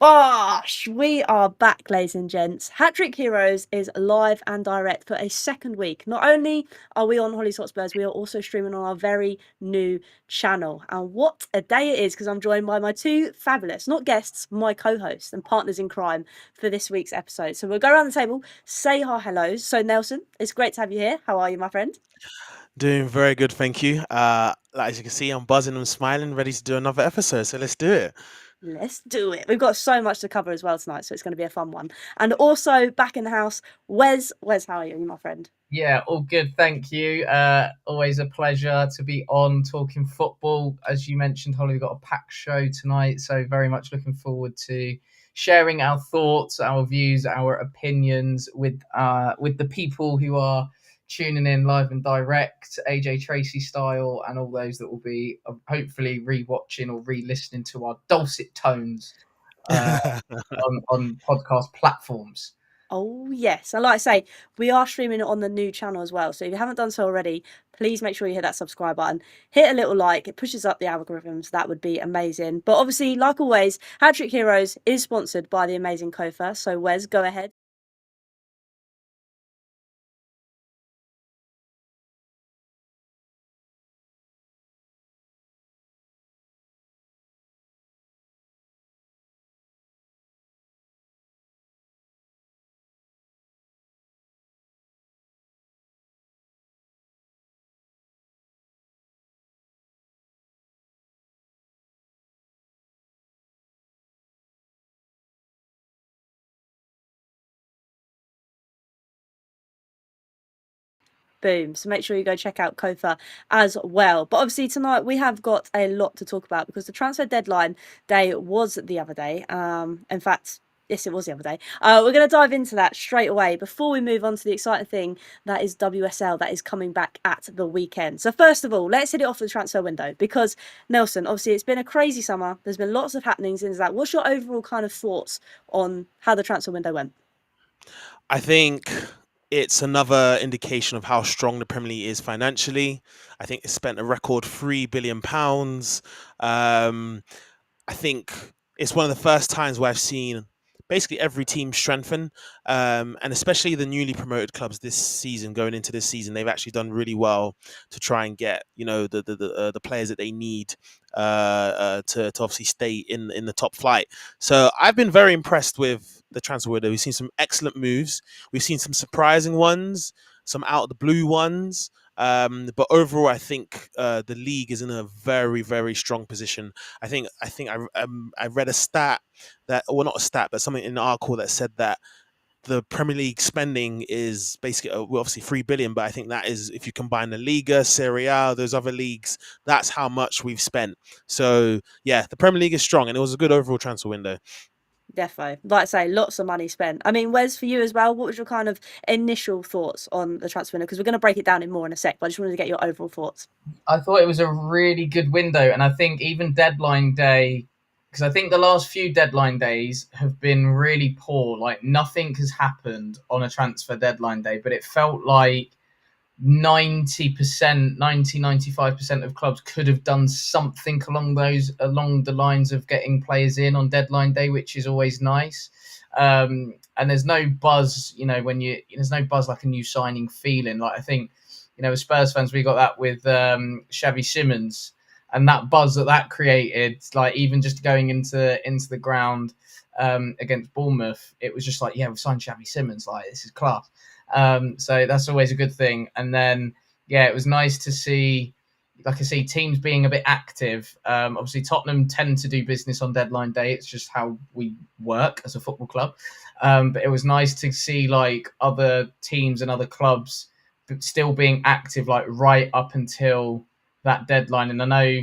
Bosh! We are back, ladies and gents. Hat-Trick Heroes is live and direct for a second week. Not only are we on Hollie's Hotspurs, we are also streaming on our very new channel. And what a day it is, because I'm joined by my two fabulous, not guests, my co-hosts and partners in crime for this week's episode. So we'll go around the table, say our hellos. So Nelson, it's great to have you here. How are you, my friend? Doing very good, thank you. As you can see, I'm buzzing and smiling, ready to do another episode. So let's do it. Let's do it. We've got so much to cover as well tonight, so it's going to be a fun one. And also back in the house, Wes. Wes, how are you, my friend? Yeah, all good, thank you. Always a pleasure to be on talking football. As you mentioned, Holly, we've got a packed show tonight, so very much looking forward to sharing our thoughts, our views, our opinions with the people who are tuning in live and direct, AJ Tracy style, and all those that will be hopefully re-watching or re-listening to our dulcet tones on podcast platforms. Oh, yes. And like I say, we are streaming it on the new channel as well. So if you haven't done so already, please make sure you hit that subscribe button. Hit a little like. It pushes up the algorithms. That would be amazing. But obviously, like always, Hat-Trick Heroes is sponsored by the amazing Kofa. So Wes, go ahead. Boom. So make sure you go check out Kofa as well. But obviously tonight we have got a lot to talk about because the transfer deadline day was the other day. In fact, yes, it was the other day. We're going to dive into that straight away before we move on to the exciting thing that is WSL that is coming back at the weekend. So first of all, let's hit it off with the transfer window because Nelson, obviously it's been a crazy summer. There's been lots of happenings in that. What's your overall kind of thoughts on how the transfer window went? I think it's another indication of how strong the Premier League is financially. I think it spent a record £3 billion. I think it's one of the first times where I've seen basically every team strengthen, and especially the newly promoted clubs this season. Going into this season, they've actually done really well to try and get the players that they need to obviously stay in the top flight. So I've been very impressed with the transfer window. We've seen some excellent moves. We've seen some surprising ones, some out of the blue ones. But overall, I think the league is in a very, very strong position. I read a stat that, well, not a stat, but something in an article that said that the Premier League spending is basically, well, obviously 3 billion, but I think that is, if you combine the Liga, Serie A, those other leagues, that's how much we've spent. So yeah, the Premier League is strong, and it was a good overall transfer window. Defo. Like I say, lots of money spent. I mean, Wes, for you as well, what was your kind of initial thoughts on the transfer window? Because we're going to break it down in more in a sec, but I just wanted to get your overall thoughts. I thought it was a really good window, and I think even deadline day, because I think the last few deadline days have been really poor. Like nothing has happened on a transfer deadline day, but it felt like 90%, 95% of clubs could have done something along the lines of getting players in on deadline day, which is always nice. And there's no buzz, there's no buzz like a new signing feeling. Like I think, as Spurs fans, we got that with Xavi Simons, and that buzz that created, like even just going into the ground against Bournemouth, it was just like, yeah, we've signed Xavi Simons, like this is class. So that's always a good thing. And then, yeah, it was nice to see, like I see, teams being a bit active. Obviously, Tottenham tend to do business on deadline day. It's just how we work as a football club. But it was nice to see like other teams and other clubs still being active, like right up until that deadline. And I know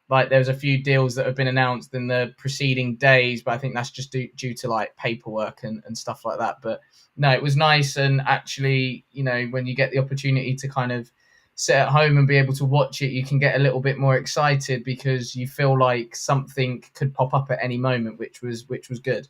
like there's a few deals that have been announced in the preceding days, but I think that's just due to like paperwork and stuff like that. But no, it was nice. And actually, when you get the opportunity to kind of sit at home and be able to watch it, you can get a little bit more excited because you feel like something could pop up at any moment, which was good.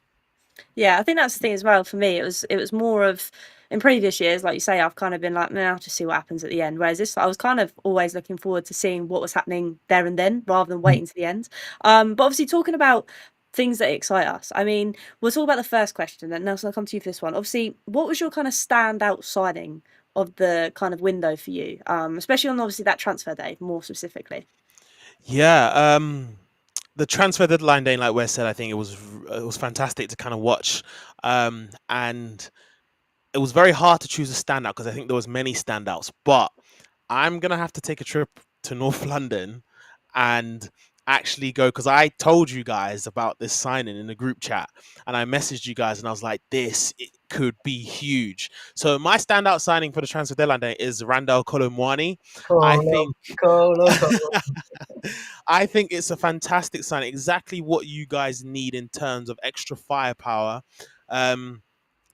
Yeah, I think that's the thing as well for me. It was more of in previous years, like you say, I've kind of been like, nah, I'll just see what happens at the end. Whereas this, I was kind of always looking forward to seeing what was happening there and then, rather than waiting to the end. But obviously, talking about things that excite us. I mean, we'll talk about the first question, then Nelson, I'll come to you for this one. Obviously, what was your kind of standout signing of the kind of window for you, especially on obviously that transfer day, more specifically? Yeah, the transfer deadline day, like Wes said, I think it was fantastic to kind of watch, and it was very hard to choose a standout because I think there was many standouts. But I'm gonna have to take a trip to North London and actually go, because I told you guys about this signing in the group chat, and I messaged you guys and I was like, this it could be huge. So my standout signing for the transfer deadline day is Randall Colomwani. I Colo, think Colo. I think it's a fantastic sign. Exactly what you guys need in terms of extra firepower. Um,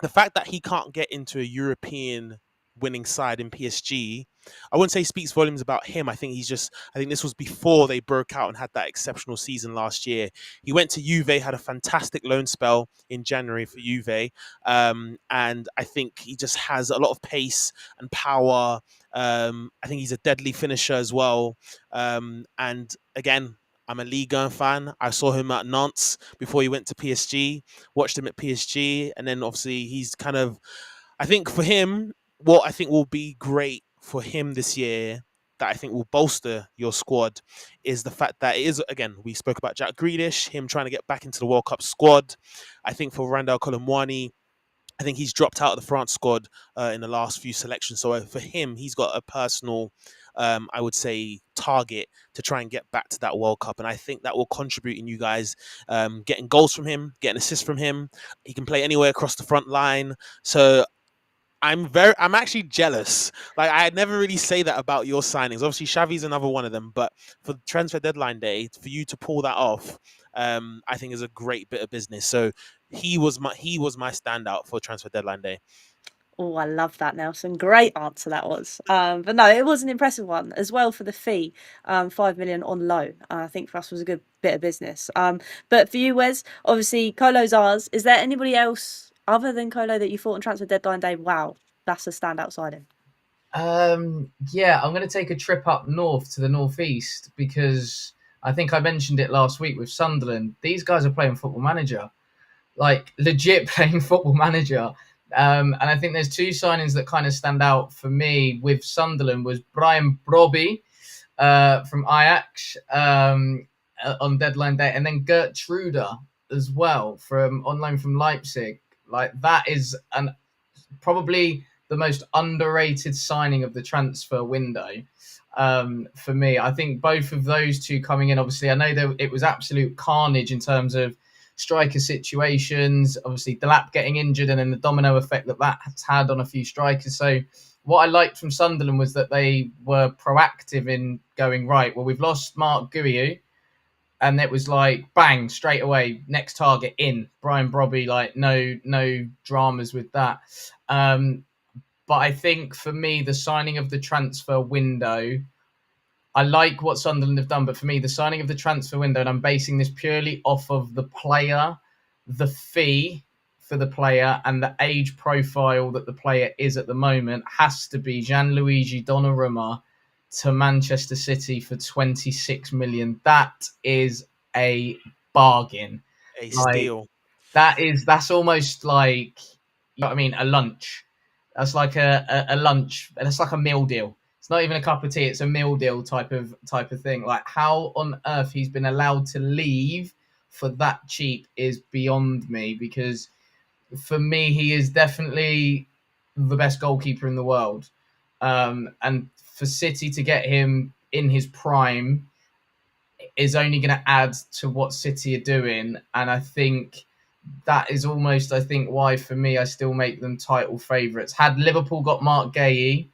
the fact that he can't get into a European winning side in PSG, I wouldn't say speaks volumes about him. I think this was before they broke out and had that exceptional season last year. He went to Juve, had a fantastic loan spell in January for Juve. And I think he just has a lot of pace and power. I think he's a deadly finisher as well. And again, I'm a Ligue 1 fan. I saw him at Nantes before he went to PSG, watched him at PSG, and then obviously he's kind of, I think for him, what I think will be great for him this year, that I think will bolster your squad, is the fact that it is, again, we spoke about Jack Grealish, him trying to get back into the World Cup squad. I think for Randall Colomwani, I think he's dropped out of the France squad in the last few selections. So for him, he's got a personal, I would say, target to try and get back to that World Cup. And I think that will contribute in you guys getting goals from him, getting assists from him. He can play anywhere across the front line. So I'm actually jealous. Like, I never really say that about your signings. Obviously, Xavi's another one of them, but for transfer deadline day, for you to pull that off, I think is a great bit of business. So he was my standout for transfer deadline day. Oh, I love that, Nelson. Great answer that was. But no, it was an impressive one as well for the fee. 5 million on loan. I think for us was a good bit of business. But for you, Wes, obviously Colo's ours. Is there anybody else other than Colo that you thought on transfer deadline day? Wow, that's a standout signing. Yeah, I'm going to take a trip up north to the northeast because I think I mentioned it last week with Sunderland. These guys are playing Football Manager, like legit playing Football Manager. And I think there's two signings that kind of stand out for me with Sunderland was Brian Brobby from Ajax on deadline day, and then Gert Truder as well from on loan from Leipzig. Like that is an probably the most underrated signing of the transfer window for me. I think both of those two coming in, obviously, I know that it was absolute carnage in terms of striker situations, obviously Delap getting injured and then the domino effect that that's had on a few strikers. So what I liked from Sunderland was that they were proactive in going, right, well, we've lost Mark Guiu, and it was like bang straight away, next target in Brian Brobby, like no dramas with that. But I think for me, the signing of the transfer window, I like what Sunderland have done, but for me, the signing of the transfer window, and I'm basing this purely off of the player, the fee for the player, and the age profile that the player is at the moment, has to be Gianluigi Donnarumma to Manchester City for 26 million. That is a bargain. A Like steal. that's almost like, you know what I mean, a lunch. That's like a lunch. That's like a meal deal. It's not even a cup of tea. It's a meal deal type of thing. Like how on earth he's been allowed to leave for that cheap is beyond me. Because for me, he is definitely the best goalkeeper in the world. And for City to get him in his prime is only going to add to what City are doing. And I think that is almost, I think, why for me, I still make them title favourites. Had Liverpool got Mark Guéhi,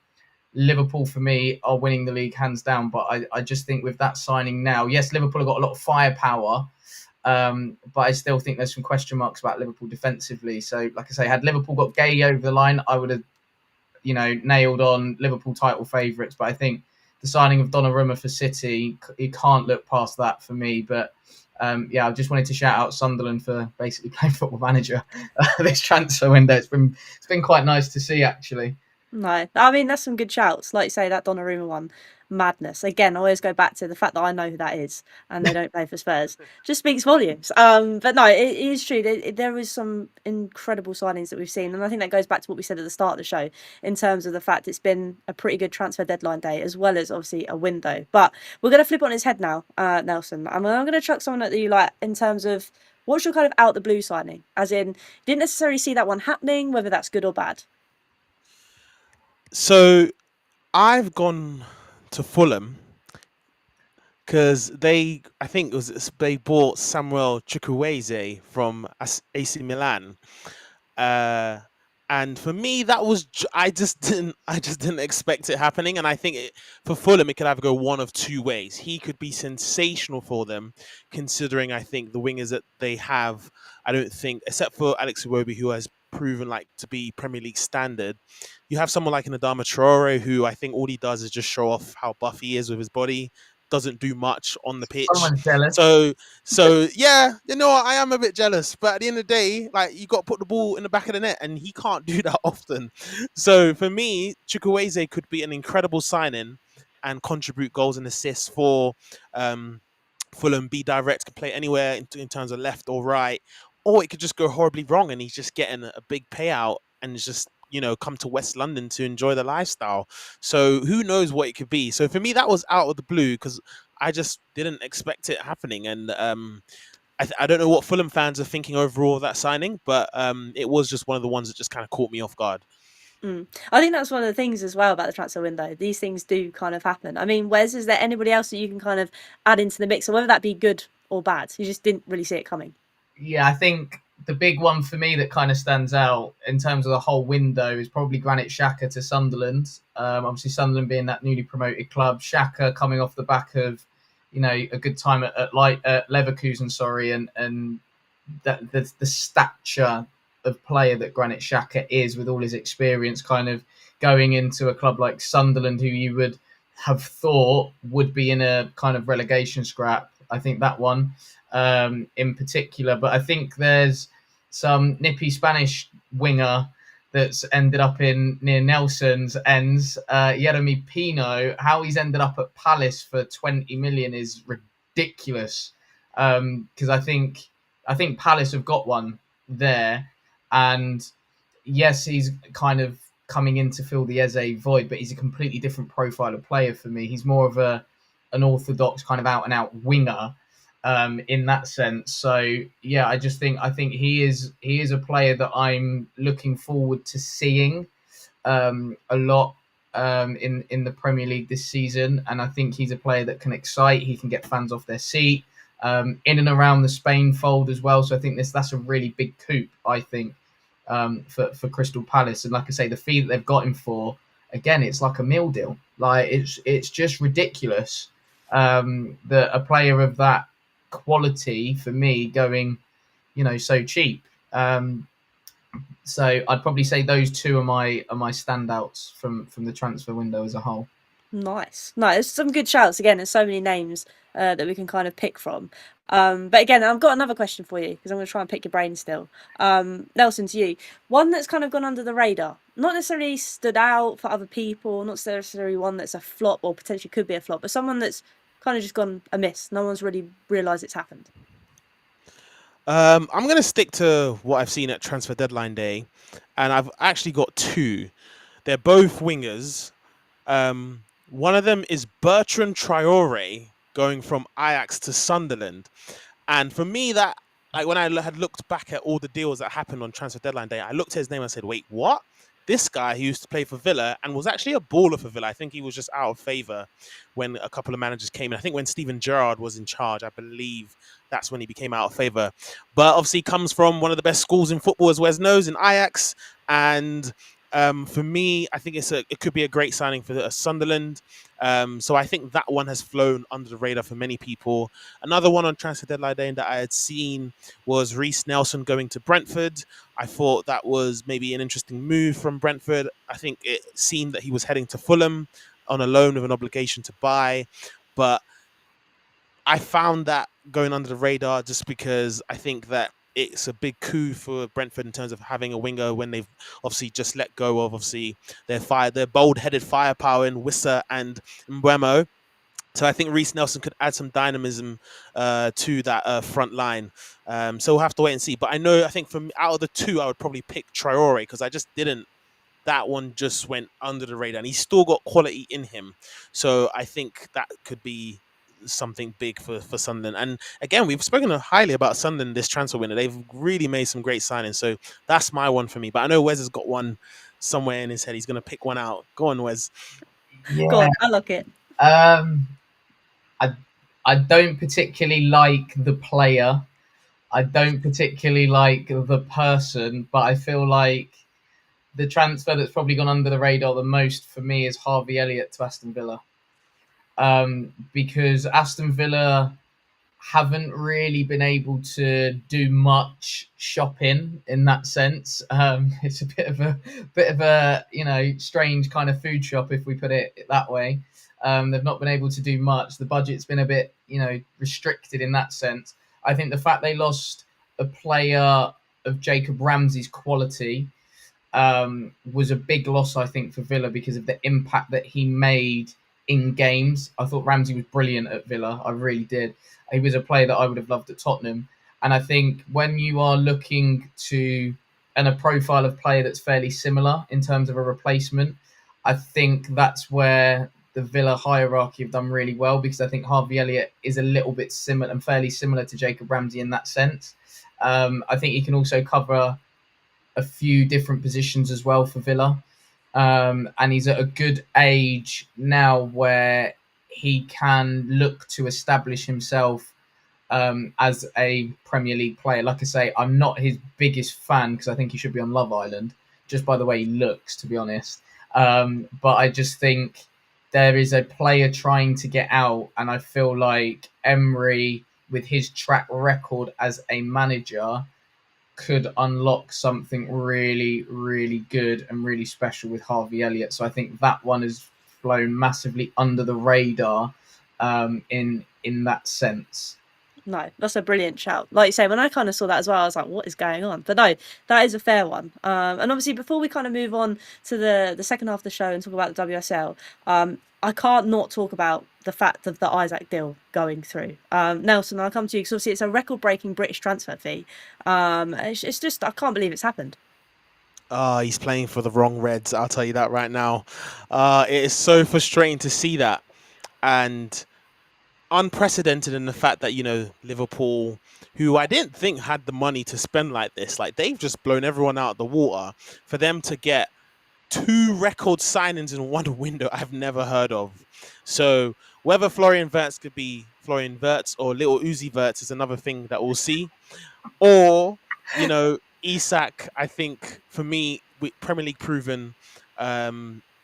Liverpool for me are winning the league hands down. But I just think with that signing now, yes, Liverpool have got a lot of firepower, but I still think there's some question marks about Liverpool defensively. So, like I say, had Liverpool got Guéhi over the line, I would have, nailed on Liverpool title favourites. But I think the signing of Donnarumma for City, you can't look past that for me. But yeah, I just wanted to shout out Sunderland for basically playing Football Manager this transfer window. It's been quite nice to see, actually. No, I mean that's some good shouts. Like you say, that Donnarumma one, madness. Again, I always go back to the fact that I know who that is, and they don't play for Spurs. Just speaks volumes. But no, it is true. There is some incredible signings that we've seen, and I think that goes back to what we said at the start of the show in terms of the fact it's been a pretty good transfer deadline day, as well as obviously a window. But we're gonna flip on his head now, Nelson. I'm gonna chuck someone at you like in terms of what's your kind of out the blue signing, as in didn't necessarily see that one happening, whether that's good or bad. So I've gone to Fulham because I think they bought Samuel Chukwueze from AC Milan. Uh, and for me, that was I just didn't expect it happening. And I think for Fulham, it could either go one of two ways. He could be sensational for them, considering I think the wingers that they have. I don't think, except for Alex Iwobi, who has proven like to be Premier League standard. You have someone like an Adama Traore, who I think all he does is just show off how buff he is with his body. Doesn't do much on the pitch. Someone's jealous. So yeah, you know what? I am a bit jealous, but at the end of the day, like you got to put the ball in the back of the net, and he can't do that often. So for me, Chukwueze could be an incredible signing and contribute goals and assists for um, Fulham. Be direct, can play anywhere in terms of left or right, or it could just go horribly wrong, and he's just getting a big payout and it's just come to West London to enjoy the lifestyle. So who knows what it could be. So for me, that was out of the blue because I just didn't expect it happening. And I don't know what Fulham fans are thinking overall of that signing, but it was just one of the ones that just kind of caught me off guard. I think that's one of the things as well about the transfer window. These things do kind of happen. I mean, Wes, is there anybody else that you can kind of add into the mix, or whether that be good or bad? You just didn't really see it coming. Yeah, I think the big one for me that kind of stands out in terms of the whole window is probably Granit Xhaka to Sunderland. Obviously, Sunderland being that newly promoted club, Xhaka coming off the back of a good time at Leverkusen, sorry, and that the stature of player that Granit Xhaka is with all his experience, kind of going into a club like Sunderland, who you would have thought would be in a kind of relegation scrap. I think that one in particular. But I think there's some nippy Spanish winger that's ended up in near Nelson's ends. Jeremy Pino, how he's ended up at Palace for 20 million is ridiculous. Because I think Palace have got one there, and yes, he's kind of coming in to fill the Eze void, but he's a completely different profile of player for me. He's more of an orthodox kind of out and out winger in that sense. So yeah, I think he is a player that I'm looking forward to seeing a lot in the Premier League this season, and I think he's a player that can excite. He can get fans off their seat in and around the Spain fold as well. So I think that's a really big coup, I think, for Crystal Palace. And like I say, the fee that they've got him for, again, it's like a meal deal. Like it's just ridiculous that a player of that quality for me going, so cheap. So I'd probably say those two are my standouts from the transfer window as a whole. Nice. No, there's some good shouts. Again, there's so many names that we can kind of pick from. But again, I've got another question for you because I'm going to try and pick your brain still. Nelson, to you. One that's kind of gone under the radar. Not necessarily stood out for other people, not necessarily one that's a flop or potentially could be a flop, but someone that's kind of just gone amiss. No one's really realised it's happened. I'm going to stick to what I've seen at transfer deadline day, and I've actually got two. They're both wingers. One of them is Bertrand Traore going from Ajax to Sunderland. And for me, that like when I had looked back at all the deals that happened on transfer deadline day, I looked at his name and I said, wait, what? This guy who used to play for Villa and was actually a baller for Villa. I think he was just out of favour when a couple of managers came in. I think when Steven Gerrard was in charge, I believe that's when he became out of favour. But obviously comes from one of the best schools in football, as Wes knows, in Ajax. And for me, I think it could be a great signing for Sunderland. So I think that one has flown under the radar for many people. Another one on transfer deadline day that I had seen was Reece Nelson going to Brentford. I thought that was maybe an interesting move from Brentford. I think it seemed that he was heading to Fulham on a loan with an obligation to buy. But I found that going under the radar just because I think that it's a big coup for Brentford in terms of having a winger when they've obviously just let go of obviously their bold-headed firepower in Wissa and Mbeumo. So I think Reece Nelson could add some dynamism to that front line. So we'll have to wait and see. But I think from out of the two, I would probably pick Traore because I just didn't. That one just went under the radar, and he's still got quality in him. So I think that could be something big for Sunderland. And again, we've spoken highly about Sunderland this transfer window. They've really made some great signings. So that's my one for me. But I know Wes has got one somewhere in his head. He's going to pick one out. Go on, Wes. Go Yeah. on, unlock it. Um, I I don't particularly like the player. I don't particularly like the person, but I feel like the transfer that's probably gone under the radar the most for me is Harvey Elliott to Aston Villa. Because Aston Villa haven't really been able to do much shopping in that sense. It's a bit of a strange kind of food shop if we put it that way. They've not been able to do much. The budget's been a bit restricted in that sense. I think the fact they lost a player of Jacob Ramsey's quality was a big loss, I think, for Villa because of the impact that he made in games. I thought Ramsey was brilliant at Villa. I really did. He was a player that I would have loved at Tottenham. And I think when you are looking to and a profile of player that's fairly similar in terms of a replacement, I think that's where the Villa hierarchy have done really well because I think Harvey Elliott is a little bit similar and fairly similar to Jacob Ramsey in that sense. I think he can also cover a few different positions as well for Villa. And he's at a good age now where he can look to establish himself as a Premier League player. Like I say, I'm not his biggest fan because I think he should be on Love Island, just by the way he looks, to be honest. But I just think there is a player trying to get out, and I feel like Emery, with his track record as a manager, could unlock something really, really good and really special with Harvey Elliott. So I think that one has flown massively under the radar in that sense. No, that's a brilliant shout. Like you say, when I kind of saw that as well, I was like, "What is going on?" But no, that is a fair one. And obviously, before we kind of move on to the second half of the show and talk about the WSL, I can't not talk about the fact of the Isaac deal going through. Nelson, I'll come to you because obviously it's a record-breaking British transfer fee. It's just I can't believe it's happened. He's playing for the wrong Reds. I'll tell you that right now. It is so frustrating to see that. And unprecedented in the fact that Liverpool, who I didn't think had the money to spend like this, like they've just blown everyone out of the water. For them to get two record signings in one window, I've never heard of. So whether Florian Wirtz could be Florian Wirtz or Little Uzi Wirtz is another thing that we'll see. Or Isak, I think for me, with Premier League proven,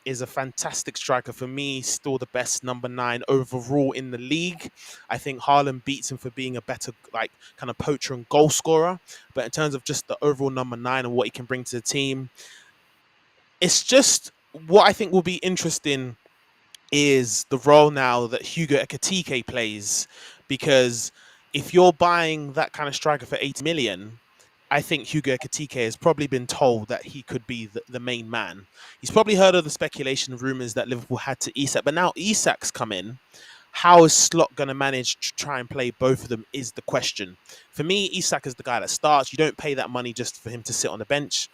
is a fantastic striker. For me, still the best number 9 overall in the league. I think Haaland beats him for being a better, like, kind of poacher and goal scorer. But in terms of just the overall number 9 and what he can bring to the team, it's just what I think will be interesting is the role now that Hugo Ekitike plays. Because if you're buying that kind of striker for 80 million, I think Hugo Ekitike has probably been told that he could be the main man. He's probably heard of the speculation, rumors that Liverpool had to Isak, but now Isak's come in. How is Slot going to manage to try and play both of them is the question. For me, Isak is the guy that starts. You don't pay that money just for him to sit on the bench.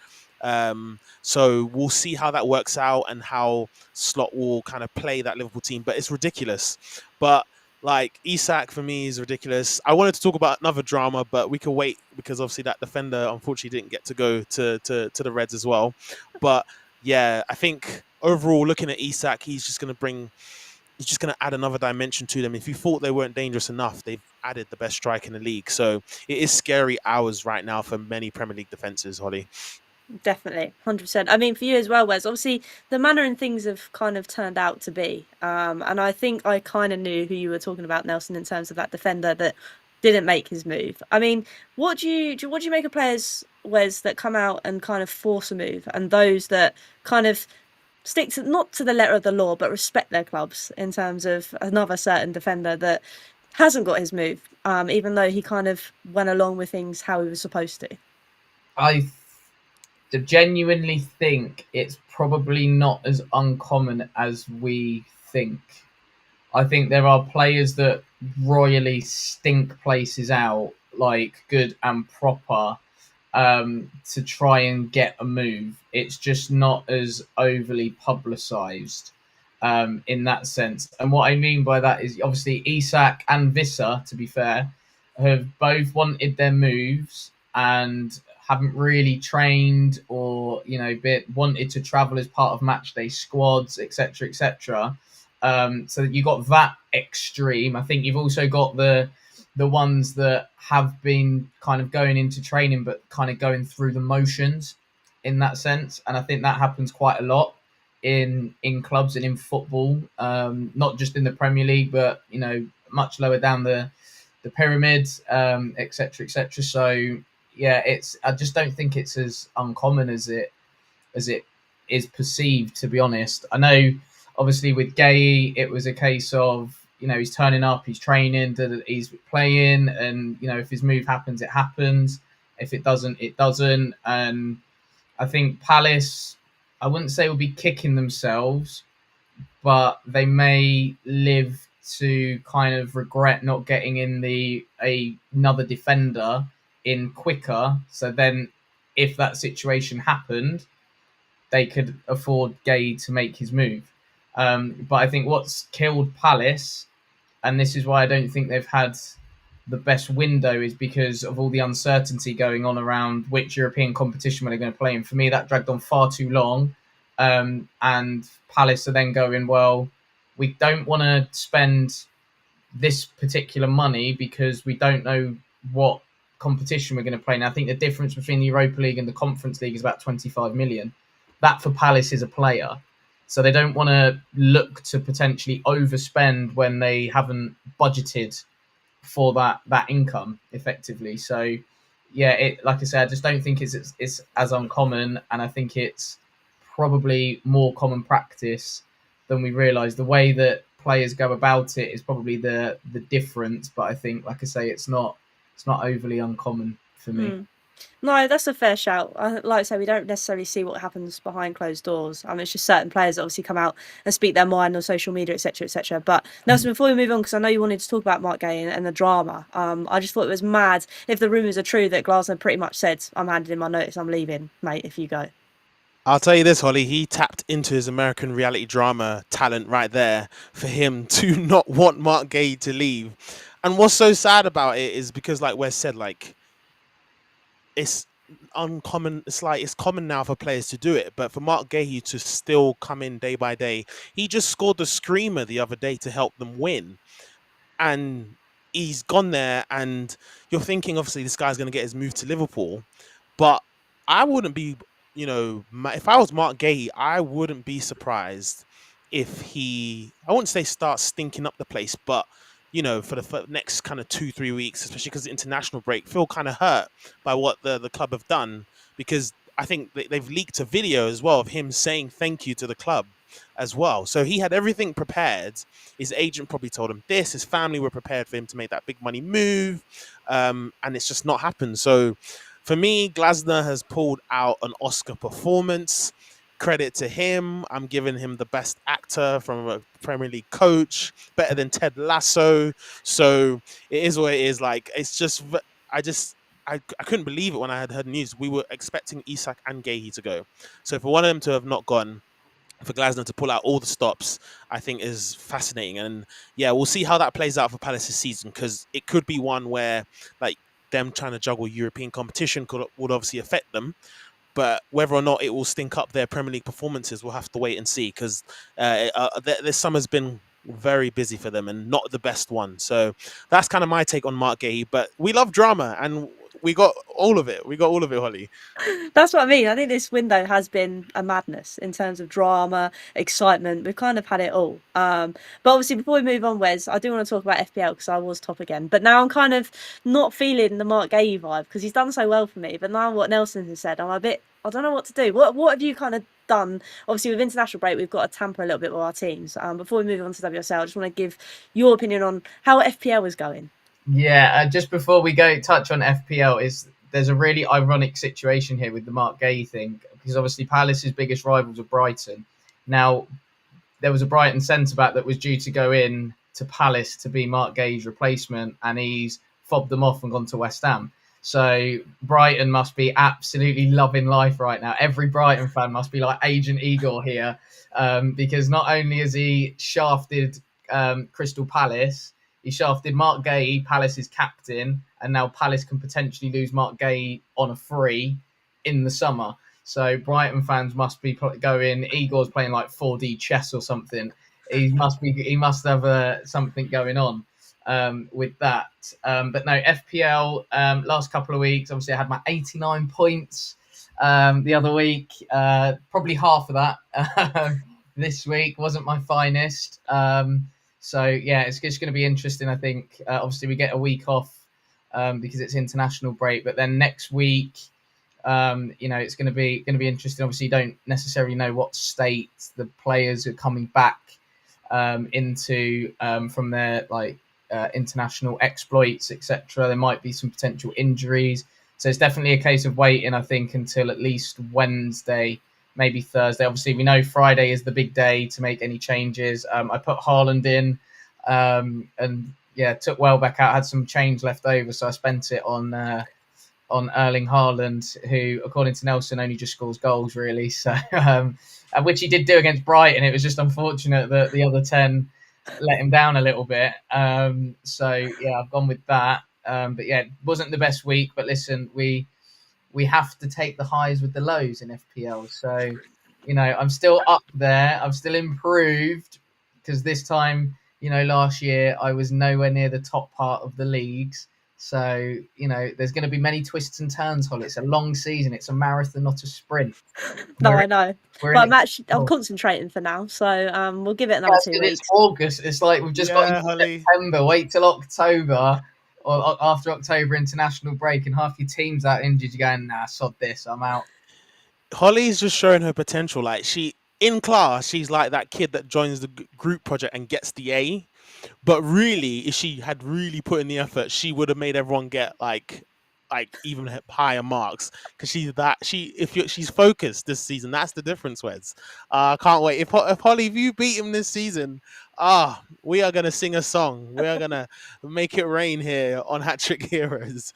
So we'll see how that works out and how Slot will kind of play that Liverpool team. But it's ridiculous. But like Isak for me is ridiculous. I wanted to talk about another drama, but we can wait because obviously that defender unfortunately didn't get to go to the Reds as well. But yeah, I think overall looking at Isak, he's just going to add another dimension to them. If you thought they weren't dangerous enough, they've added the best strike in the league. So it is scary hours right now for many Premier League defenses, Hollie. Definitely, 100%. I mean, for you as well, Wes, obviously the manner and things have kind of turned out to be. And I think I kind of knew who you were talking about, Nelson, in terms of that defender that didn't make his move. I mean, what do you make of players, Wes, that come out and kind of force a move, and those that kind of stick to not to the letter of the law, but respect their clubs in terms of another certain defender that hasn't got his move, even though he kind of went along with things how he was supposed to. I genuinely think it's probably not as uncommon as we think. I think there are players that royally stink places out, like good and proper, to try and get a move. It's just not as overly publicised in that sense. And what I mean by that is obviously Isak and Visser, to be fair, have both wanted their moves and haven't really trained or wanted to travel as part of match day squads, etc., etc. So you got that extreme. I think you've also got the ones that have been kind of going into training but kind of going through the motions in that sense, and I think that happens quite a lot in clubs and in football, not just in the Premier League, but much lower down the pyramid, etc., etc. So yeah, I just don't think it's as uncommon as it is perceived, to be honest. I know obviously with Gay it was a case of he's turning up, he's training, he's playing, and if his move happens, it happens. If it doesn't, it doesn't. And I think Palace, I wouldn't say will be kicking themselves, but they may live to kind of regret not getting in another defender in quicker. So then, if that situation happened, they could afford Gay to make his move. But I think what's killed Palace, and this is why I don't think they've had the best window, is because of all the uncertainty going on around which European competition they're going to play in. For me, that dragged on far too long. And Palace are then going, well, we don't want to spend this particular money because we don't know what competition we're going to play. Now, I think the difference between the Europa League and the Conference League is about 25 million. That for Palace is a player. So they don't want to look to potentially overspend when they haven't budgeted for that income effectively. So yeah, like I said, I just don't think it's as uncommon, and I think it's probably more common practice than we realise. The way that players go about it is probably the difference, but I think, like I say, it's not overly uncommon for me. Mm. No, that's a fair shout. Like I say, we don't necessarily see what happens behind closed doors. I mean, it's just certain players that obviously come out and speak their mind on social media, etc., etc. But Nelson, before we move on, because I know you wanted to talk about Mark Gay and the drama, I just thought it was mad if the rumours are true that Glasner pretty much said, "I'm handing in my notice, I'm leaving, mate. If you go." I'll tell you this, Holly, he tapped into his American reality drama talent right there for him to not want Mark Gay to leave. And what's so sad about it is because, like Wes said, like, it's uncommon. It's like it's common now for players to do it, but for Mark Gahey to still come in day by day, he just scored the screamer the other day to help them win, and he's gone there. And you're thinking, obviously, this guy's going to get his move to Liverpool, but I wouldn't be, if I was Mark Gahey, I wouldn't be surprised if I wouldn't say start stinking up the place, but for the next kind of 2-3 weeks, especially because the international break, feel kind of hurt by what the club have done, because I think they've leaked a video as well of him saying thank you to the club as well. So he had everything prepared. His agent probably told him this. His family were prepared for him to make that big money move, and it's just not happened. So for me, Glasner has pulled out an Oscar performance. Credit to him. I'm giving him the best actor from a Premier League coach, better than Ted Lasso. So it is what it is. Like, it's just, I couldn't believe it when I had heard news. We were expecting Isak and Gahey to go. So for one of them to have not gone, for Glasner to pull out all the stops, I think is fascinating. And yeah, we'll see how that plays out for Palace this season, because it could be one where, like, them trying to juggle European competition would obviously affect them. But whether or not it will stink up their Premier League performances, we'll have to wait and see, because this summer's been very busy for them and not the best one. So that's kind of my take on Mark Gahey. But we love drama, and we got all of it. We got all of it, Holly. That's what I mean. I think this window has been a madness in terms of drama, excitement. We've kind of had it all. But obviously, before we move on, Wes, I do want to talk about FPL because I was top again. But now I'm kind of not feeling the Mark Gahey vibe because he's done so well for me. But now what Nelson has said, I'm a bit I don't know what to do. What have you kind of done? Obviously, with international break, we've got to tamper a little bit with our teams. Before we move on to WSL, I just want to give your opinion on how FPL is going. Yeah, just before we go touch on FPL, is there's a really ironic situation here with the Mark Gay thing because obviously Palace's biggest rivals are Brighton. Now there was a Brighton centre back that was due to go in to Palace to be Mark Gay's replacement, and he's fobbed them off and gone to West Ham. So Brighton must be absolutely loving life right now. Every Brighton fan must be like Agent Igor here, because not only has he shafted Crystal Palace, he shafted Mark Gay, Palace's captain, and now Palace can potentially lose Mark Gay on a free in the summer. So Brighton fans must be going. Igor's playing like 4D chess or something. He must have something going on with that. But no, FPL last couple of weeks. Obviously, I had my 89 points the other week. Probably half of that this week wasn't my finest. So yeah, it's just going to be interesting. I think obviously we get a week off because it's international break, but then next week it's going to be interesting. Obviously, you don't necessarily know what state the players are coming back into from their international exploits, etc. There might be some potential injuries, so it's definitely a case of waiting. I think until at least Wednesday, maybe Thursday. Obviously, we know Friday is the big day to make any changes. I put Haaland in, and yeah, took Welbeck out. Had some change left over, so I spent it on Erling Haaland, who, according to Nelson, only just scores goals, really. So, which he did do against Brighton. It was just unfortunate that the other 10 let him down a little bit. So, yeah, I've gone with that. But yeah, it wasn't the best week. But listen, we have to take the highs with the lows in FPL. So, I'm still up there. I've still improved because this time, last year I was nowhere near the top part of the leagues. So, there's going to be many twists and turns, Holly. It's a long season. It's a marathon, not a sprint. No, We're, I know, we're but in it. I'm concentrating for now. So we'll give it Yeah, another 2 weeks. it's August. It's like we've just got Yeah, into Holly. September. Wait till October or after October international break, and half your team's out injured. You're going, nah, sod this. I'm out. Holly's just showing her potential. Like she in class, she's like that kid that joins the group project and gets the A. But really, if she had really put in the effort, she would have made everyone get like even higher marks because she's focused this season. That's the difference, Wes. I can't wait. If Holly, if you beat him this season, we are gonna sing a song. We are gonna make it rain here on Hat Trick Heroes.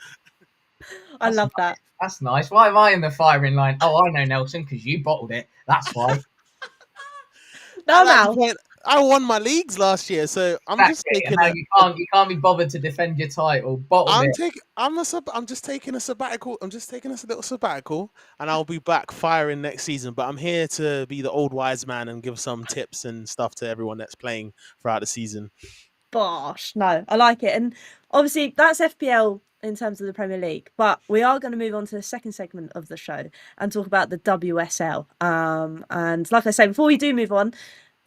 I That's love nice. that. That's nice. Why am I in the firing line? Oh, I know, Nelson, because you bottled it. That's why. No, I I'm like to out. point. I won my leagues last year, so I'm just Exactly. And taking now a, you can't be bothered to defend your title. Bottled I'm it. taking. I'm just taking a sabbatical. I'm just taking a little sabbatical, and I'll be back firing next season. But I'm here to be the old wise man and give some tips and stuff to everyone that's playing throughout the season. Bosh, no, I like it. And obviously, that's FPL in terms of the Premier League. But we are going to move on to the second segment of the show and talk about the WSL. And like I say, before we do move on,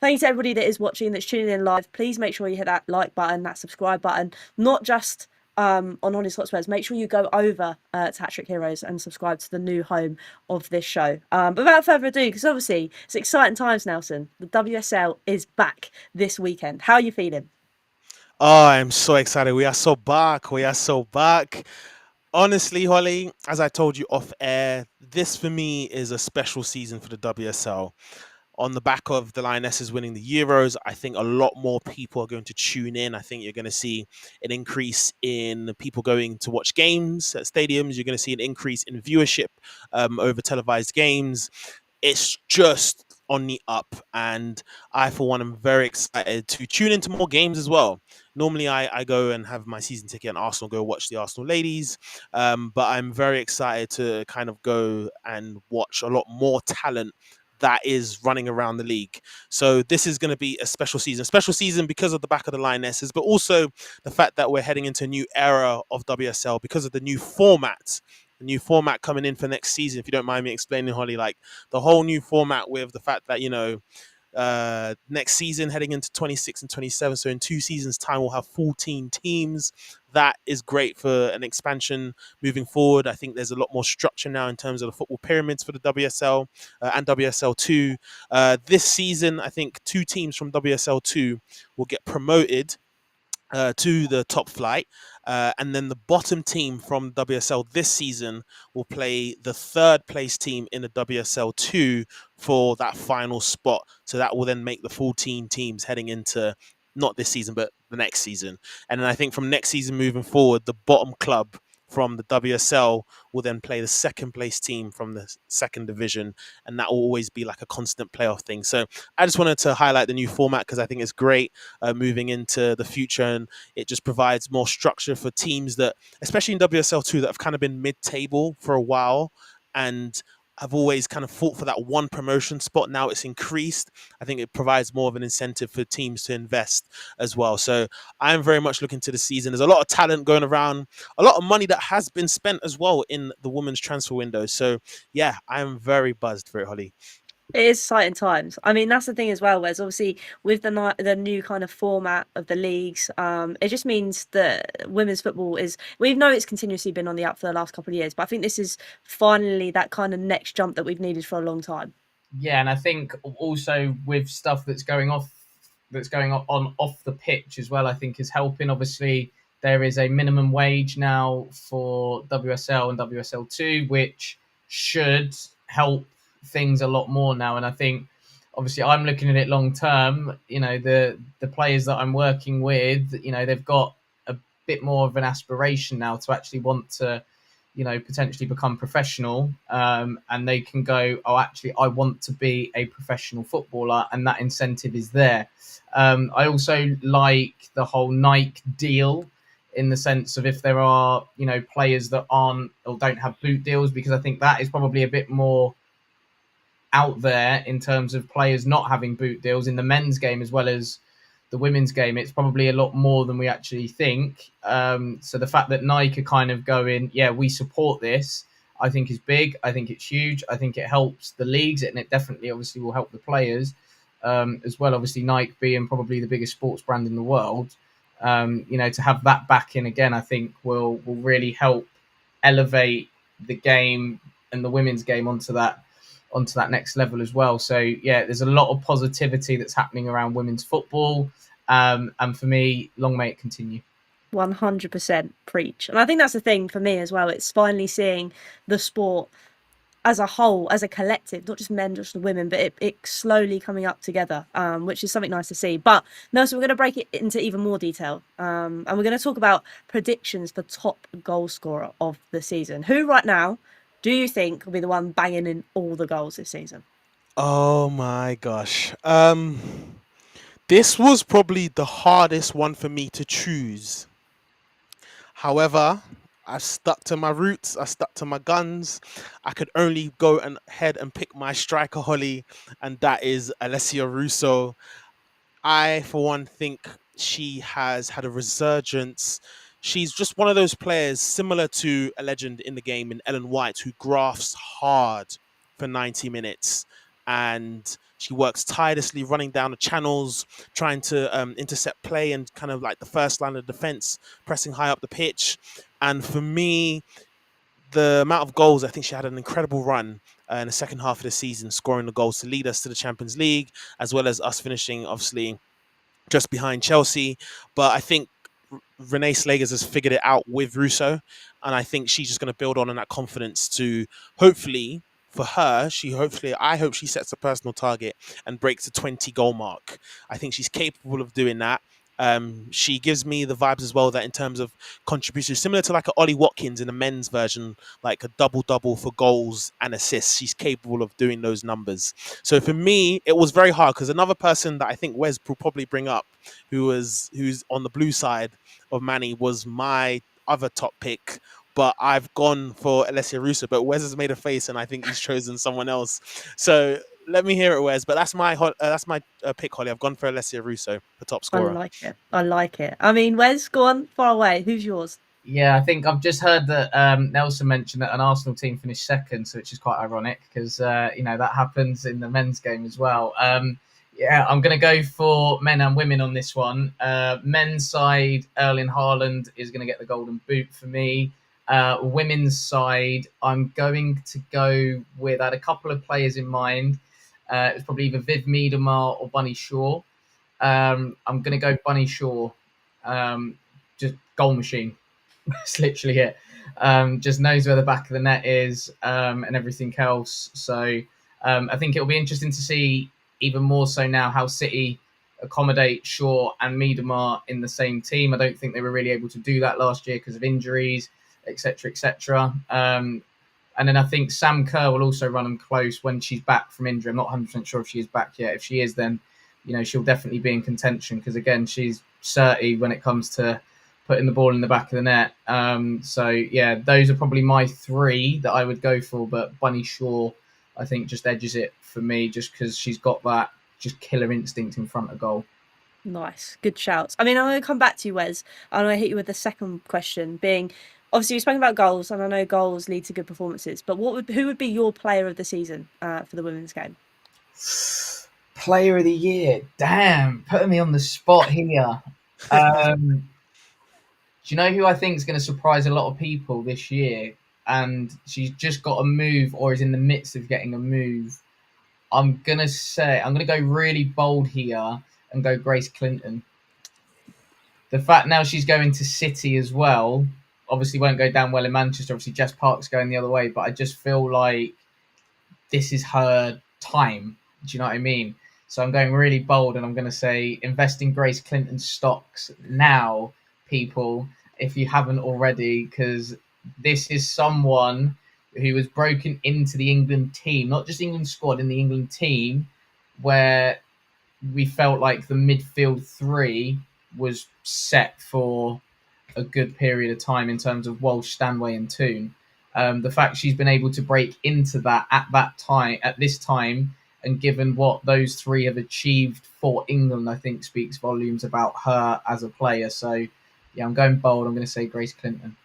thanks to everybody that is watching, that's tuning in live. Please make sure you hit that like button, that subscribe button, not just on Honest Hotspurs. Make sure you go over to Hat Trick Heroes and subscribe to the new home of this show. But without further ado, because obviously it's exciting times, Nelson. The WSL is back this weekend. How are you feeling? Oh, I'm so excited. We are so back. We are so back. Honestly, Holly, as I told you off air, this for me is a special season for the WSL. On the back of the Lionesses winning the Euros, I think a lot more people are going to tune in. I think you're going to see an increase in people going to watch games at stadiums. You're going to see an increase in viewership over televised games. It's just on the up, and I, for one, am very excited to tune into more games as well. Normally, I go and have my season ticket and Arsenal, go watch the Arsenal ladies, but I'm very excited to kind of go and watch a lot more talent that is running around the league. So this is going to be a special season because of the back of the Lionesses, but also the fact that we're heading into a new era of WSL because of the new format. The new format coming in for next season. If you don't mind me explaining, Holly, like the whole new format with the fact that next season, heading into 26 and 27. So in 2 seasons' time, we'll have 14 teams. That is great for an expansion moving forward. I think there's a lot more structure now in terms of the football pyramids for the WSL and WSL2. This season, I think 2 teams from WSL2 will get promoted to the top flight. And then the bottom team from WSL this season will play the third place team in the WSL2 for that final spot. So that will then make the 14 teams heading into not this season, but the next season. And then I think from next season moving forward, the bottom club from the WSL will then play the second place team from the second division, and that will always be like a constant playoff thing. So I just wanted to highlight the new format because I think it's great moving into the future, and it just provides more structure for teams that, especially in WSL2, that have kind of been mid-table for a while and have always kind of fought for that one promotion spot. Now it's increased. I think it provides more of an incentive for teams to invest as well. So I'm very much looking to the season. There's a lot of talent going around, a lot of money that has been spent as well in the women's transfer window. So yeah, I'm very buzzed for it, Holly. It is exciting times. I mean, that's the thing as well. Whereas obviously with the new kind of format of the leagues, it just means that women's football is. We know it's continuously been on the up for the last couple of years, but I think this is finally that kind of next jump that we've needed for a long time. Yeah, and I think also with stuff that's going on off the pitch as well, I think is helping. Obviously, there is a minimum wage now for WSL and WSL2, which should help things a lot more now. And I think obviously I'm looking at it long term. You know, the players that I'm working with, you know, they've got a bit more of an aspiration now to actually want to, you know, potentially become professional, and they can go, oh, actually I want to be a professional footballer, and that incentive is there. I also like the whole Nike deal, in the sense of if there are, you know, players that aren't or don't have boot deals, because I think that is probably a bit more out there in terms of players not having boot deals in the men's game as well as the women's game. It's probably a lot more than we actually think. So the fact that Nike are kind of going, yeah, we support this, I think is big. I think it's huge. I think it helps the leagues, and it definitely obviously will help the players as well. Obviously, Nike being probably the biggest sports brand in the world, you know, to have that back in again, I think will really help elevate the game and the women's game onto that next level as well. So yeah, there's a lot of positivity that's happening around women's football, and for me, long may it continue. 100% preach. And I think that's the thing for me as well. It's finally seeing the sport as a whole, as a collective, not just men, just the women, but it slowly coming up together, which is something nice to see. But no, so we're going to break it into even more detail, and we're going to talk about predictions for top goal scorer of the season. Who right now do you think will be the one banging in all the goals this season? Oh my gosh. This was probably the hardest one for me to choose. However, I stuck to my roots. I stuck to my guns. I could only go ahead and pick my striker, Holly, and that is Alessia Russo. I, for one, think she has had a resurgence. She's just one of those players similar to a legend in the game in Ellen White who grafts hard for 90 minutes, and she works tirelessly running down the channels, trying to intercept play and kind of like the first line of defense, pressing high up the pitch. And for me, the amount of goals, I think she had an incredible run in the second half of the season, scoring the goals to lead us to the Champions League, as well as us finishing, obviously, just behind Chelsea. But I think Renee Slagers has figured it out with Russo, and I think she's just going to build on that confidence to hopefully. For her, I hope she sets a personal target and breaks the 20 goal mark. I think she's capable of doing that. She gives me the vibes as well that in terms of contributions, similar to like a Ollie Watkins in the men's version, like a double for goals and assists. She's capable of doing those numbers. So for me, it was very hard because another person that I think Wes will probably bring up, who's on the blue side of Manny, was my other top pick. But I've gone for Alessia Russo. But Wes has made a face, and I think he's chosen someone else. So let me hear it, Wes. But that's my pick, Holly. I've gone for Alessia Russo, the top I scorer. like it. I like it. I mean, Wes, go on, far away. Who's yours? Yeah, I think I've just heard that Nelson mentioned that an Arsenal team finished second, so which is quite ironic because you know that happens in the men's game as well. Yeah, I'm going to go for men and women on this one. Men's side, Erling Haaland is going to get the golden boot for me. Women's side, I'm going to go with, I had a couple of players in mind. It's probably either Viv Miedema or Bunny Shaw. I'm going to go Bunny Shaw. Just goal machine. That's literally it. Just knows where the back of the net is, and everything else. So I think it'll be interesting to see even more so now how City accommodate Shaw and Miedema in the same team. I don't think they were really able to do that last year because of injuries, etc., etc. And then I think Sam Kerr will also run them close when she's back from injury. I'm not 100% sure if she is back yet. If she is, then she'll definitely be in contention because again, she's certy when it comes to putting the ball in the back of the net. So yeah, those are probably my three that I would go for. But Bunny Shaw, I think, just edges it for me just because she's got that just killer instinct in front of goal. Nice, good shouts. I mean, I'm going to come back to you, Wes. I'm going to hit you with the second question, being obviously we spoke about goals, and I know goals lead to good performances. But who would be your player of the season for the women's game? Player of the year, damn, putting me on the spot here. Do you know who I think is going to surprise a lot of people this year? And she's just got a move, or is in the midst of getting a move. I'm gonna go really bold here and go Grace Clinton. The fact now she's going to City as well, obviously won't go down well in Manchester. Obviously, Jess Park's going the other way, but I just feel like this is her time. Do you know what I mean? So I'm going really bold, and I'm going to say invest in Grace Clinton stocks now, people, if you haven't already, because this is someone who was broken into the England team, not just England squad, in the England team, where we felt like the midfield three was set for a good period of time in terms of Walsh, Stanway, and Toon. The fact she's been able to break into that at this time, and given what those three have achieved for England, I think speaks volumes about her as a player. So, yeah, I'm going bold. I'm going to say Grace Clinton.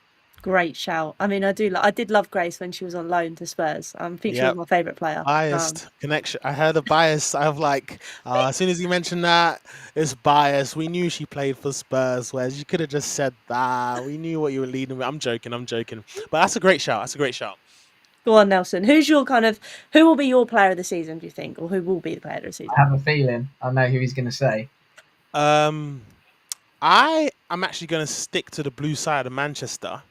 Great shout. I mean, I did love Grace when she was on loan to Spurs. I think she was Yep. my favourite player. Biased connection. I heard a bias. I have like, as soon as you mentioned that, it's bias. We knew she played for Spurs, whereas you could have just said that. We knew what you were leading with. I'm joking. I'm joking. But that's a great shout. That's a great shout. Go on, Nelson. Who will be your player of the season? Do you think, or who will be the player of the I season? have a feeling I know who he's going to say. Um, I am actually going to stick to the blue side of Manchester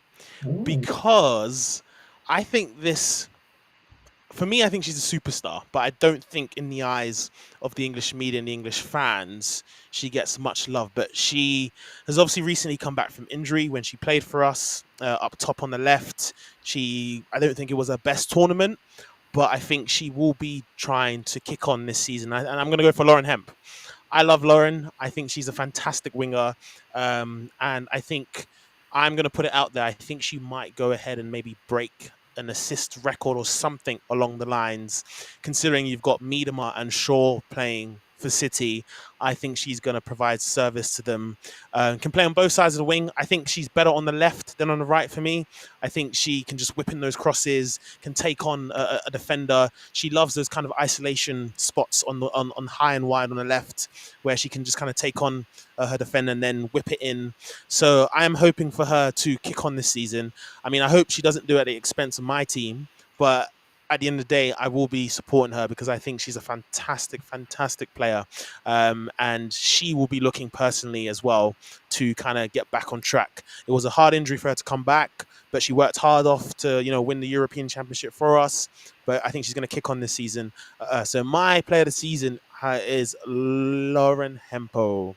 Ooh. because I think this. For me, I think she's a superstar, but I don't think in the eyes of the English media and the English fans, she gets much love. But she has obviously recently come back from injury when she played for us up top on the left. I don't think it was her best tournament, but I think she will be trying to kick on this season. And I'm going to go for Lauren Hemp. I love Lauren. I think she's a fantastic winger. And I think I'm going to put it out there. I think she might go ahead and maybe break an assist record or something along the lines. Considering you've got Miedema and Shaw playing for City, I think she's going to provide service to them. Can play on both sides of the wing. I think she's better on the left than on the right for me. I think she can just whip in those crosses, can take on a defender. She loves those kind of isolation spots on high and wide on the left, where she can just kind of take on her defender and then whip it in. So I am hoping for her to kick on this season. I mean, I hope she doesn't do it at the expense of my team, but at the end of the day, I will be supporting her because I think she's a fantastic, fantastic player. And she will be looking personally as well to kind of get back on track. It was a hard injury for her to come back, but she worked hard off to, win the European Championship for us. But I think she's going to kick on this season. So my player of the season is Lauren Hempo.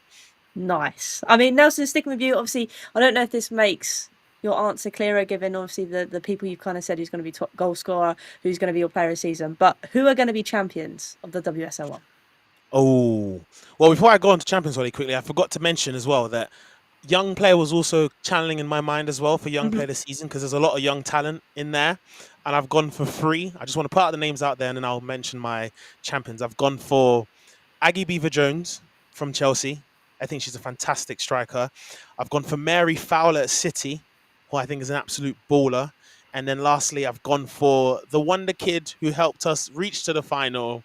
Nice. I mean, Nelson, sticking with you. Obviously, I don't know if this makes your answer clearer, given obviously the people you've kind of said who's going to be top goal scorer, who's going to be your player of the season. But who are going to be champions of the WSL one? Oh, well, before I go on to Champions League quickly, I forgot to mention as well that young player was also channeling in my mind as well for young Mm-hmm. player this season because there's a lot of young talent in there. And I've gone for three. I just want to put out the names out there and then I'll mention my champions. I've gone for Aggie Beaver Jones from Chelsea. I think she's a fantastic striker. I've gone for Mary Fowler at City, who I think is an absolute baller. And then lastly, I've gone for the wonder kid who helped us reach to the final,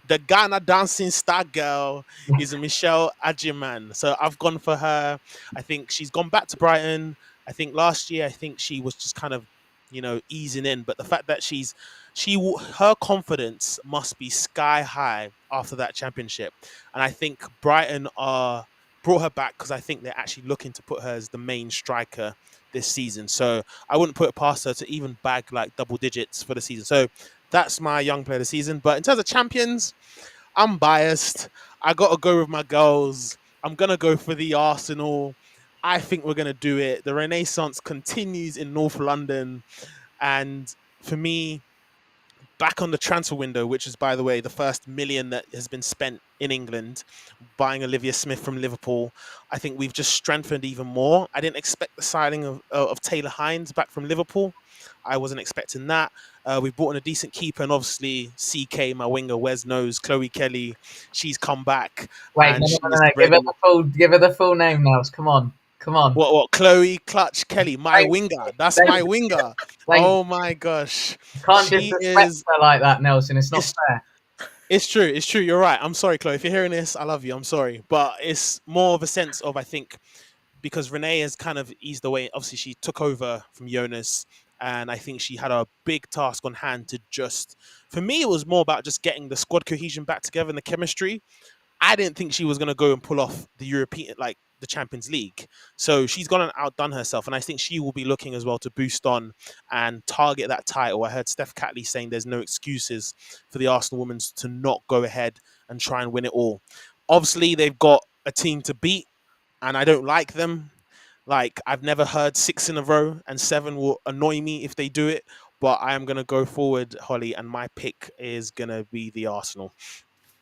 the Ghana dancing star girl is Michelle Adjiman. So I've gone for her. I think she's gone back to Brighton. I think last year, I think she was just kind of, easing in. But the fact that her confidence must be sky high after that championship. And I think Brighton are brought her back because I think they're actually looking to put her as the main striker this season. So I wouldn't put it past her to even bag like double digits for the season. So that's my young player of the season. But in terms of champions, I'm biased. I got to go with my girls. I'm going to go for the Arsenal. I think we're going to do it. The Renaissance continues in North London. And for me, back on the transfer window, which is, by the way, the first million that has been spent in England, buying Olivia Smith from Liverpool, I think we've just strengthened even more. I didn't expect the signing of Taylor Hines back from Liverpool. I wasn't expecting that. We've brought in a decent keeper, and obviously CK, my winger, Wes knows, Chloe Kelly, she's come back Wait, and no, no, she no, is no. ready. Give her the full name, Nels. Come on, come on. What? Chloe Clutch Kelly, my Thank winger. you, That's thank my you, winger. thank you. Oh my gosh. You can't She disrespect is. her like that, Nelson. It's not It's fair. It's true. It's true. You're right. I'm sorry, Chloe. If you're hearing this, I love you. I'm sorry. But it's more of a sense of, I think, because Renee has kind of eased away. Obviously, she took over from Jonas. And I think she had a big task on hand to just, for me, it was more about just getting the squad cohesion back together and the chemistry. I didn't think she was going to go and pull off the European, like the Champions League. So she's gone and outdone herself. And I think she will be looking as well to boost on and target that title. I heard Steph Catley saying there's no excuses for the Arsenal women to not go ahead and try and win it all. Obviously, they've got a team to beat, and I don't like them. Like, I've never heard 6 in a row, and 7 will annoy me if they do it. But I am going to go forward, Holly, and my pick is going to be the Arsenal.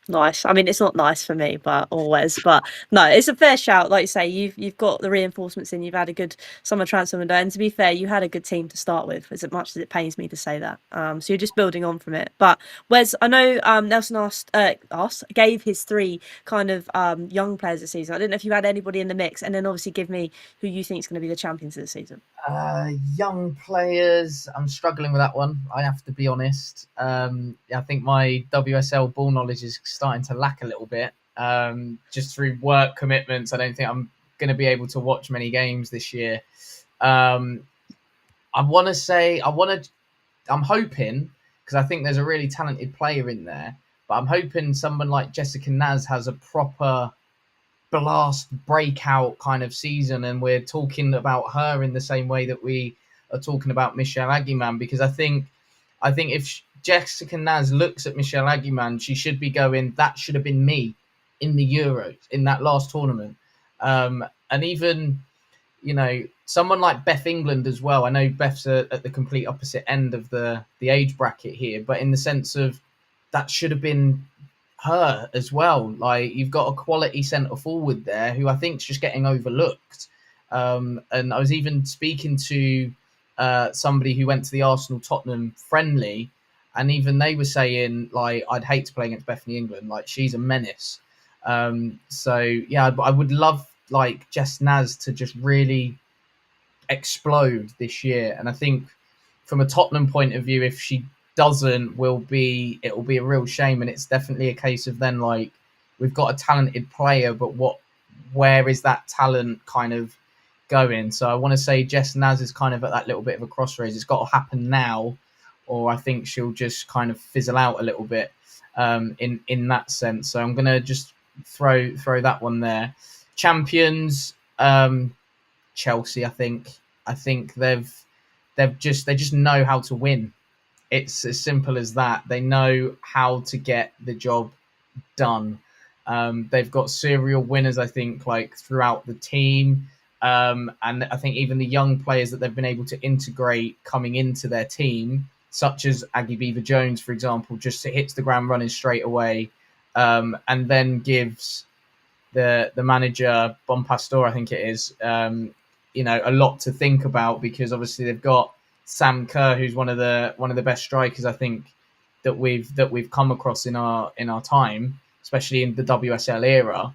Nice. I mean, it's not nice for me, but always. But no, it's a fair shout. Like you say, you've got the reinforcements in. You've had a good summer transfer window, and to be fair, you had a good team to start with. As much as it pains me to say that, so you're just building on from it. But Wes, I know Nelson gave his 3 kind of young players this season. I didn't know if you had anybody in the mix, and then obviously give me who you think is going to be the champions of the season. Young players, I'm struggling with that one. I have to be honest. I think my WSL ball knowledge is starting to lack a little bit. Just through work commitments, I don't think I'm going to be able to watch many games this year. I'm hoping, because I think there's a really talented player in there, but I'm hoping someone like Jessica Naz has a proper blast breakout kind of season, and we're talking about her in the same way that we are talking about Michelle Aguiman, because I think if Jessica Naz looks at Michelle Aguiman, she should be going, that should have been me in the Euros in that last tournament. And even, someone like Beth England as well. I know Beth's at the complete opposite end of the age bracket here, but in the sense of that should have been her as well. Like, you've got a quality centre forward there who I think is just getting overlooked. And I was even speaking to somebody who went to the Arsenal Tottenham friendly, and even they were saying, like, I'd hate to play against Bethany England. Like, she's a menace. So yeah, I would love like Jess Naz to just really explode this year. And I think from a Tottenham point of view, if she doesn't, it will be a real shame. And it's definitely a case of then, like, we've got a talented player, but where is that talent kind of going? So I want to say Jess Naz is kind of at that little bit of a crossroads. It's got to happen now, or I think she'll just kind of fizzle out a little bit in that sense. So I'm gonna just throw that one there. Champions, Chelsea. I think they just know how to win. It's as simple as that. They know how to get the job done. They've got serial winners, I think, like throughout the team. And I think even the young players that they've been able to integrate coming into their team, such as Aggie Beaver-Jones, for example, just hits the ground running straight away, and then gives the manager, Bon Pastor, I think it is, a lot to think about, because obviously they've got Sam Kerr, who's one of the best strikers, I think, that we've come across in our time, especially in the WSL era.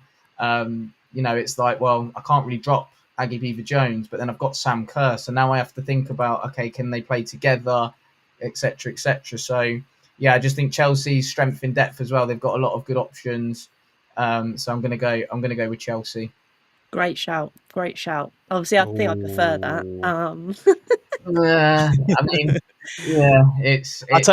It's like, well, I can't really drop Aggie Beaver-Jones, but then I've got Sam Kerr, so now I have to think about, okay, can they play together, etc., etc. So yeah, I just think Chelsea's strength in depth as well. They've got a lot of good options. So I'm gonna go with Chelsea. Great shout. Great shout. Obviously, I think I prefer that. Oh. I mean, yeah, it's it.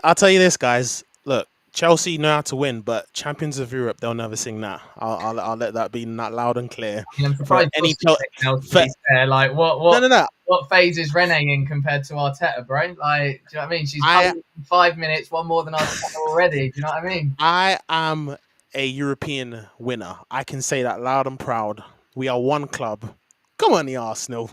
I'll tell you this, guys. Look, Chelsea know how to win, but champions of Europe, they'll never sing that. I'll let that be that loud and clear I mean, I'm for surprised you're any saying now, to for be fair. Like, no no no. what phase is Renee in compared to Arteta, bro? Like, do you know what I mean? She's I coming in 5 minutes, one more than Arteta already. Do you know what I mean? I am a European winner. I can say that loud and proud. We are one club. Come on, the Arsenal.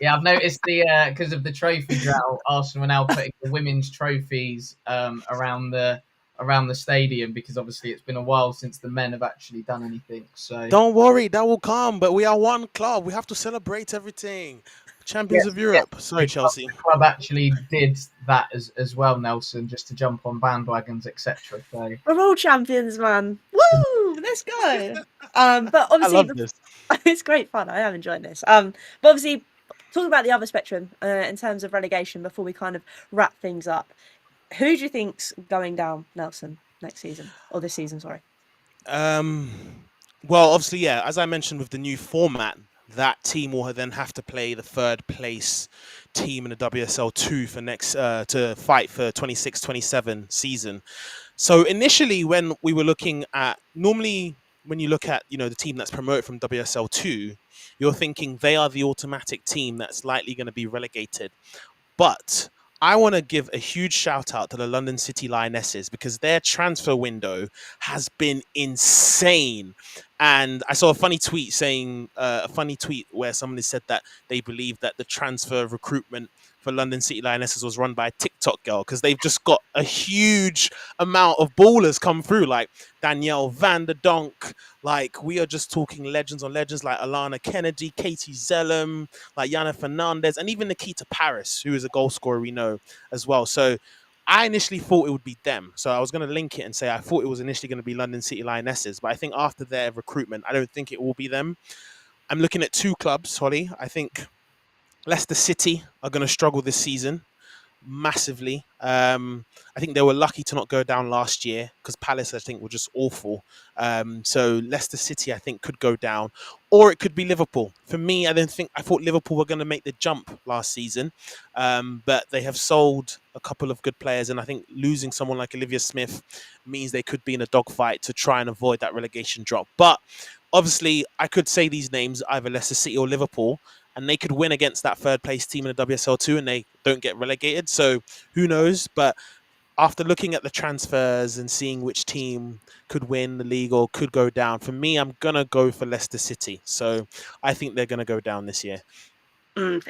Yeah, I've noticed the because of the trophy drought, Arsenal are now putting the women's trophies around the stadium because obviously it's been a while since the men have actually done anything. So Don't worry, that will come. But we are one club. We have to celebrate everything. Champions yes, of yes, Europe. Sorry, Chelsea. the club actually did that as well, Nelson, just to jump on bandwagons, etc. So We're all champions, man. Woo! Let's go. But I obviously, love this. it's great fun. I am enjoying this. But obviously, talking about the other spectrum in terms of relegation before we kind of wrap things up, who do you think's going down, Nelson, next season or this season? Sorry. Um, well, obviously, yeah. As I mentioned with the new format, that team will then have to play the third place team in the WSL two for next to fight for 26-27 season. So initially, when we were looking at normally when you look at the team that's promoted from WSL two, you're thinking they are the automatic team that's likely going to be relegated. But I want to give a huge shout out to the London City Lionesses because their transfer window has been insane. And I saw a funny tweet saying a funny tweet where somebody said that they believe that the transfer recruitment for London City Lionesses was run by a TikTok girl because they've just got a huge amount of ballers come through, like Danielle Van der Donk. Like we are just talking legends on legends like Alana Kennedy, Katie Zellum, like Yana Fernandez, and even Nikita Paris, who is a goal scorer we know as well. So I initially thought it would be them. So I was going to link it and say I thought it was initially going to be London City Lionesses, but I think after their recruitment, I don't think it will be them. I'm looking at two clubs, Holly. I think Leicester City are going to struggle this season massively. I think they were lucky to not go down last year because Palace, I think, were just awful. So Leicester City, I think, could go down, or it could be Liverpool. For me, I thought Liverpool were going to make the jump last season, but they have sold a couple of good players, and I think losing someone like Olivia Smith means they could be in a dogfight to try and avoid that relegation drop. But obviously, I could say these names, either Leicester City or Liverpool, and they could win against that third place team in the WSL2 and they don't get relegated. So who knows? But after looking at the transfers and seeing which team could win the league or could go down, for me, I'm going to go for Leicester City. So I think they're going to go down this year.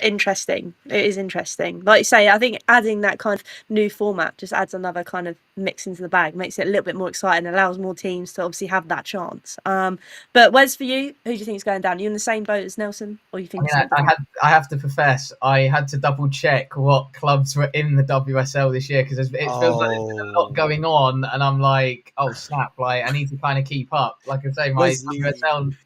Interesting. It is interesting. Like you say, I think adding that kind of new format just adds another kind of mix into the bag, makes it a little bit more exciting, allows more teams to obviously have that chance. But Wes, for you, who do you think is going down? Are you in the same boat as Nelson, or you I think mean, something different? I have to profess, I had to double check what clubs were in the WSL this year because it feels like there's been a lot Oh, going on, and I'm like, oh snap! Like I need to kind of keep up. Like I say, my Wesley. WSL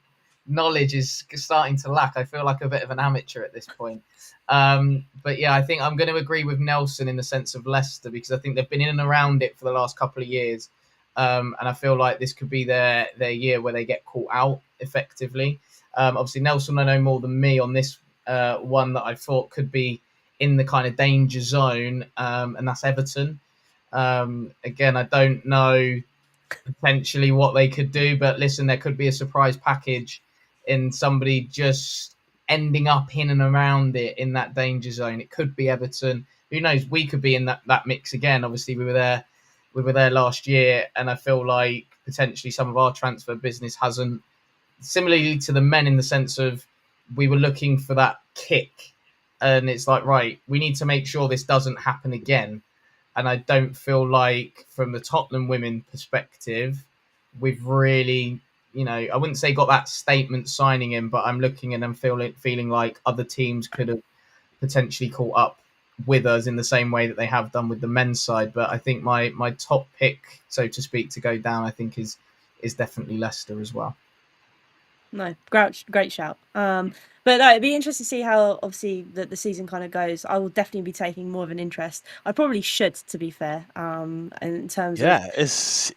knowledge is starting to lack. I feel like a bit of an amateur at this point. But yeah, I think I'm going to agree with Nelson in the sense of Leicester because I think they've been in and around it for the last couple of years, and I feel like this could be their year where they get caught out effectively. Obviously, Nelson, I know more than me on this one that I thought could be in the kind of danger zone, and that's Everton. Again, I don't know potentially what they could do, but listen, there could be a surprise package in somebody just ending up in and around it in that danger zone. It could be Everton. Who knows? We could be in that mix again. Obviously, we were there last year, and I feel like potentially some of our transfer business hasn't similarly to the men in the sense of we were looking for that kick and it's like right we need to make sure this doesn't happen again and I don't feel like from the Tottenham women perspective we've really I wouldn't say got that statement signing in but I'm looking and I'm feeling like other teams could have potentially caught up with us in the same way that they have done with the men's side but I think my top pick so to speak to go down I think is definitely Leicester as well. No, great shout. But no, it'd be interesting to see how obviously the season kind of goes. I will definitely be taking more of an interest. I probably should, to be fair, in terms of Yeah,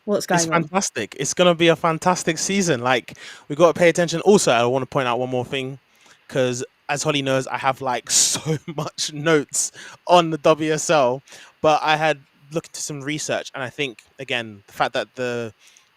what's it's going on. fantastic. It's gonna be a fantastic season. Like we got to pay attention. Also, I want to point out one more thing, because as Holly knows, I have like so much notes on the WSL, but I had looked into some research, and I think again the fact that the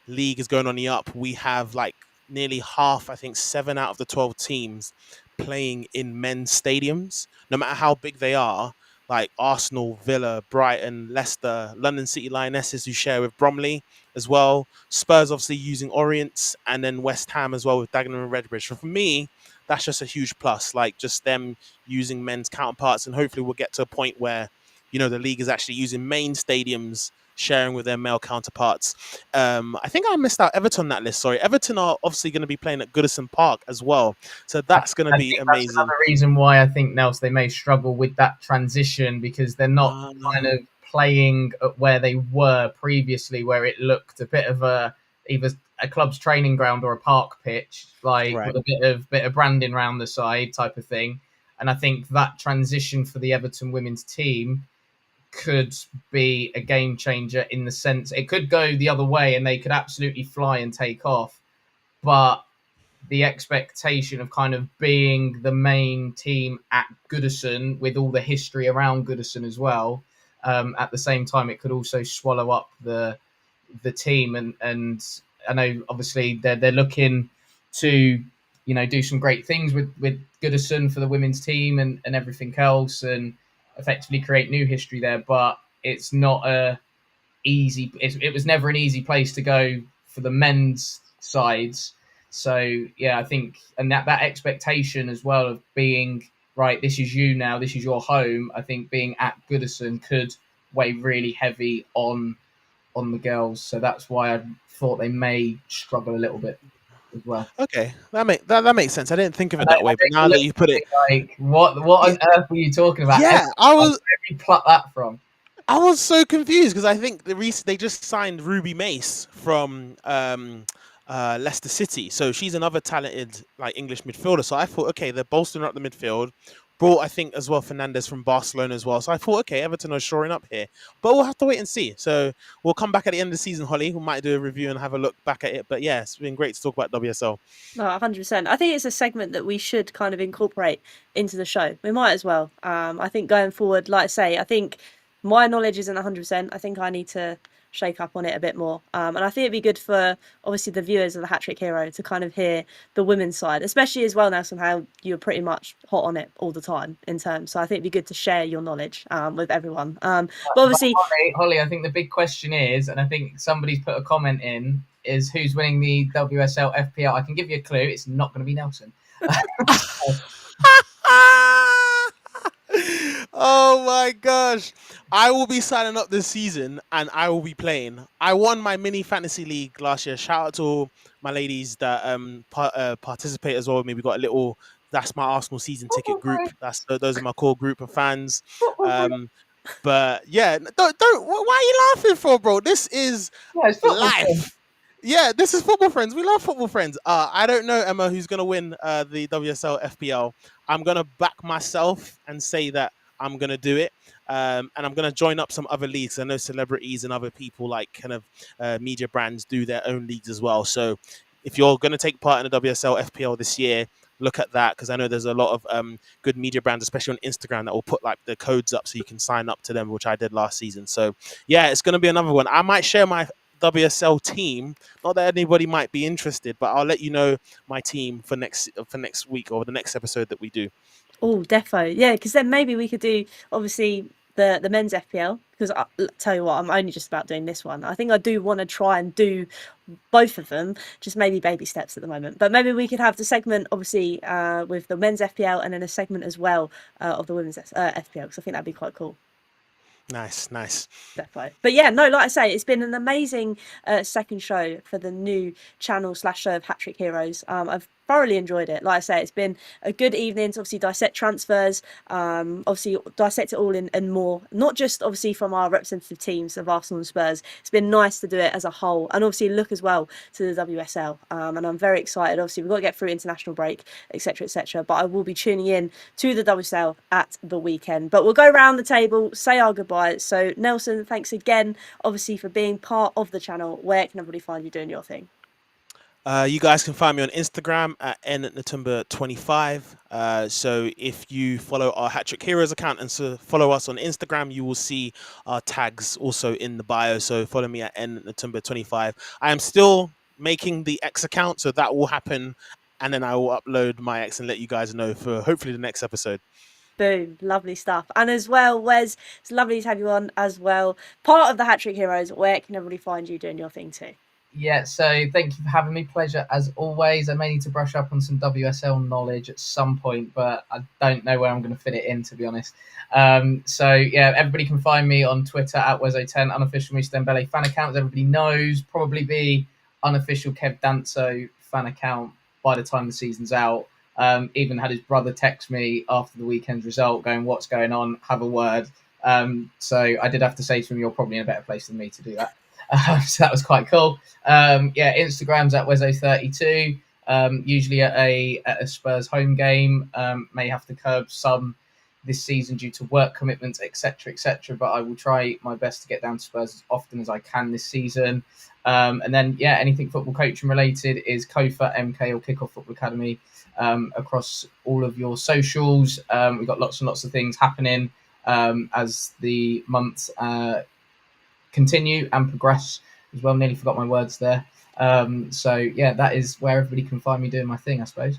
league is going on the up, we have like nearly half, I think 7 out of the 12 teams playing in men's stadiums, no matter how big they are, like Arsenal, Villa, Brighton, Leicester, London City Lionesses, who share with Bromley as well. Spurs obviously using Orient, and then West Ham as well with Dagenham and Redbridge. So for me, that's just a huge plus. Like just them using men's counterparts, and hopefully we'll get to a point where the league is actually using main stadiums sharing with their male counterparts. I think I missed out Everton on that list. Sorry, Everton are obviously going to be playing at Goodison Park as well, so that's going to I be think that's amazing. another reason why I think Nels they may struggle with that transition, because they're not kind Uh, of playing at where they were previously, where it looked a bit of a either a club's training ground or a park pitch, like right. with a bit of branding around the side type of thing. And I think that transition for the Everton women's team could be a game changer, in the sense it could go the other way and they could absolutely fly and take off, but the expectation of kind of being the main team at Goodison, with all the history around Goodison as well. At the same time, it could also swallow up the team, and I know obviously they're looking to do some great things with Goodison for the women's team and everything else, and effectively create new history there. But it's not it was never an easy place to go for the men's sides. So yeah, I think, and that expectation as well of being right, this is you now, this is your home. I think being at Goodison could weigh really heavy on the girls. So that's why I thought they may struggle a little bit as well. Okay, that makes sense. I didn't think of I it know, that way, I but know now you're that you put it, looking at me like, what yeah, on earth were you talking about? yeah, Where did you pluck that from? I was so confused because I think they just signed Ruby Mace from Leicester City, so she's another talented like English midfielder. So I thought, okay, they're bolstering up the midfield. Brought I think as well Fernandez from Barcelona as well. So I thought, okay, Everton are shoring up here, but we'll have to wait and see. So we'll come back at the end of the season, Holly. We might do a review and have a look back at it. But yeah, it's been great to talk about WSL. No, 100%. I think it's a segment that we should kind of incorporate into the show. We might as well. I think going forward, like I say, I think my knowledge isn't 100%. I think I need to shake up on it a bit more. And I think it'd be good for obviously the viewers of the Hat Trick Hero to kind of hear the women's side, especially as well now somehow you're pretty much hot on it all the time in terms. So I think it'd be good to share your knowledge with everyone. But But obviously, Holly, I think the big question is, and I think somebody's put a comment in, is who's winning the WSL FPL. I can give you a clue. It's not going to be Nelson. Oh my gosh. I will be signing up this season and I will be playing. I won my mini fantasy league last year. Shout out to all my ladies that participate as well with me. We got a little that's my Arsenal season ticket group. Those are my core group of fans. Um but yeah, don't why are you laughing for, bro? This is Yeah, it's football. life. Yeah, this is football friends. We love football friends. I don't know, Emma, who's gonna win the WSL FPL. I'm gonna back myself and say that I'm gonna do it. And I'm gonna join up some other leagues. I know celebrities and other people like kind of media brands do their own leagues as well. So if you're gonna take part in the WSL FPL this year, look at that because I know there's a lot of good media brands, especially on Instagram, that will put like the codes up so you can sign up to them, which I did last season. So yeah, it's gonna be another one. I might share my WSL team. Not that anybody might be interested, but I'll let you know my team for next week or the next episode that we do. oh, defo, yeah, because then maybe we could do obviously the men's FPL. Because I tell you what, I'm only just about doing this one. I think I do want to try and do both of them, just maybe baby steps at the moment. But maybe we could have the segment obviously with the men's FPL and then a segment as well of the women's FPL because I think that'd be quite cool. Nice, nice. Defo. But yeah, no, like I say, it's been an amazing second show for the new channel slash show of Hat Trick Heroes. I've thoroughly enjoyed it. Like I say, it's been a good evening to obviously dissect transfers, obviously dissect it all and more, not just obviously from our representative teams of Arsenal and Spurs. It's been nice to do it as a whole, and obviously look as well to the WSL. And I'm very excited. Obviously, we've got to get through international break, etc., etc. But I will be tuning in to the WSL at the weekend. But we'll go round the table, say our goodbyes. So Nelson, thanks again, obviously, for being part of the channel. Where can everybody find you doing your thing? You guys can find me on Instagram at nnatumba25. So if you follow our Hattrick Heroes account and so follow us on Instagram, you will see our tags also in the bio. So follow me at nnatumba25. I am still making the X account, so that will happen, and then I will upload my X and let you guys know for hopefully the next episode. Boom, lovely stuff. And as well, Wes, it's lovely to have you on as well. Part of the Hattrick Heroes, where can everybody find you doing your thing too? Yeah, so thank you for having me. Pleasure as always. I may need to brush up on some WSL knowledge at some point, but I don't know where I'm going to fit it in, to be honest. So yeah, everybody can find me on Twitter at Wezo10, unofficial Mr. Dembele fan account, as everybody knows. Probably be unofficial Kev Danso fan account by the time the season's out. Even had his brother text me after the weekend's result, going, "What's going on? Have a word." So I did have to say to him, "You're probably in a better place than me to do that." So that was quite cool. Yeah, Instagram's at Wezo32. Usually at a Spurs home game. May have to curb some this season due to work commitments, etc., etc. But I will try my best to get down to Spurs as often as I can this season. And then, yeah, anything football coaching related is Kofa, MK, or Kickoff Football Academy across all of your socials. We've got lots and lots of things happening as the months continue and progress as well. Nearly forgot my words there. So yeah, that is where everybody can find me doing my thing, I suppose.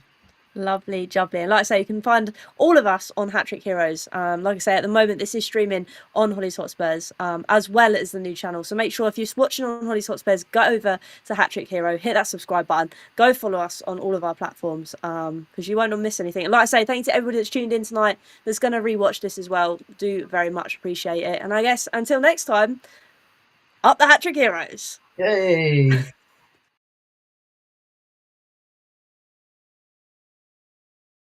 Lovely, jubbly. And like I say, you can find all of us on Hattrick Heroes. Like I say, at the moment, this is streaming on Hollie's Hotspurs, as well as the new channel. So make sure if you're watching on Hollie's Hotspurs, go over to Hattrick Hero, hit that subscribe button, go follow us on all of our platforms, because you won't miss anything. And like I say, thank you to everybody that's tuned in tonight, that's going to rewatch this as well. Do very much appreciate it. And I guess until next time, up the Hattrick Heroes. Yay!